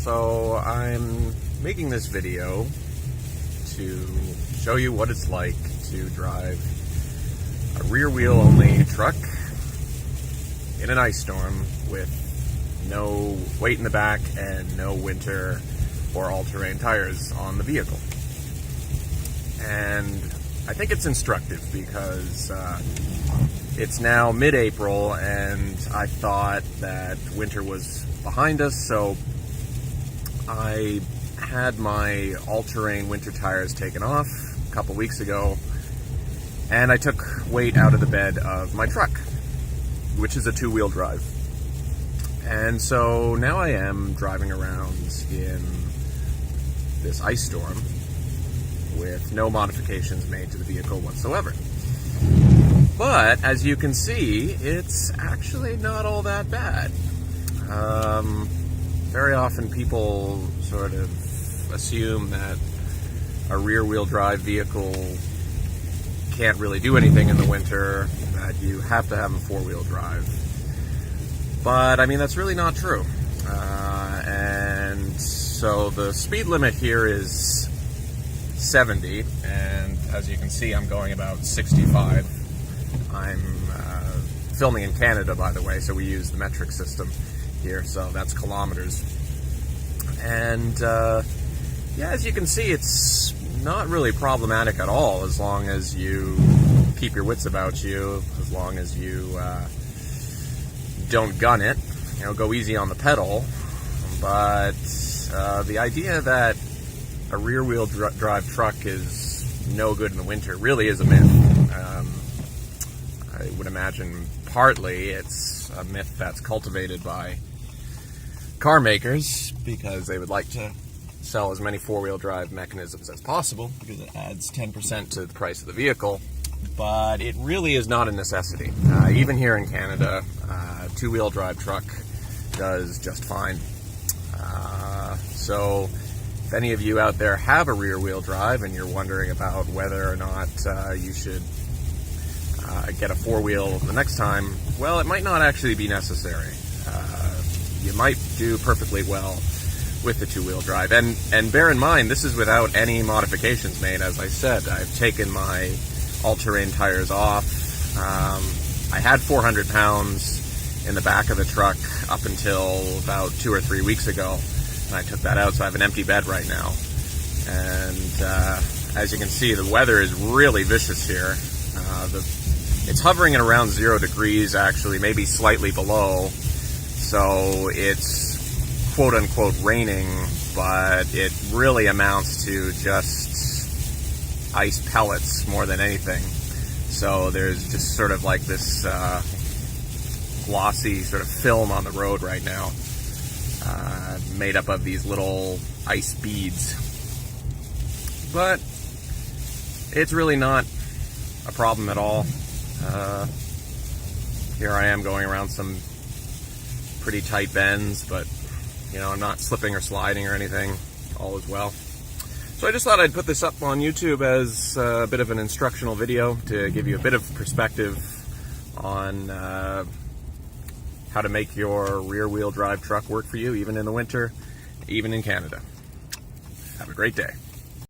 So I'm making this video to show you what it's like to drive a rear wheel only truck in an ice storm with no weight in the back and no winter or all-terrain tires on the vehicle. And I think it's instructive because it's now mid-April and I thought that winter was behind us, so I had my all-terrain winter tires taken off a couple weeks ago, and I took weight out of the bed of my truck, which is a two-wheel drive. And so now I am driving around in this ice storm with no modifications made to the vehicle whatsoever. But as you can see, it's actually not all that bad. Very often people sort of assume that a rear-wheel drive vehicle can't really do anything in the winter, that you have to have a four-wheel drive. But I mean, that's really not true. And so the speed limit here is 70, and as you can see, I'm going about 65. I'm filming in Canada, by the way, so we use the metric system here, so that's kilometers. And yeah, as you can see, it's not really problematic at all as long as you keep your wits about you, as long as you don't gun it, go easy on the pedal. But the idea that a rear-wheel drive truck is no good in the winter really is a myth. I would imagine partly it's a myth that's cultivated by car makers because they would like to sell as many four-wheel drive mechanisms as possible because it adds 10% to the price of the vehicle. But it really is not a necessity. Even here in Canada, a two-wheel drive truck does just fine. So if any of you out there have a rear-wheel drive and you're wondering about whether or not you should get a four-wheel the next time, well, it might not actually be necessary. You might do perfectly well with the two-wheel drive. And bear in mind, this is without any modifications made. As I said, I've taken my all-terrain tires off. I had 400 pounds in the back of the truck up until about 2 or 3 weeks ago, and I took that out, so I have an empty bed right now. And as you can see, the weather is really vicious here. It's hovering at around 0 degrees, actually, maybe slightly below. So it's quote-unquote raining, but it really amounts to just ice pellets more than anything. So there's just sort of like this glossy sort of film on the road right now, made up of these little ice beads. But it's really not a problem at all. Here I am going around some pretty tight bends, but I'm not slipping or sliding or anything. All is well. So I just thought I'd put this up on YouTube as a bit of an instructional video to give you a bit of perspective on how to make your rear-wheel drive truck work for you, even in the winter, even in Canada. Have a great day.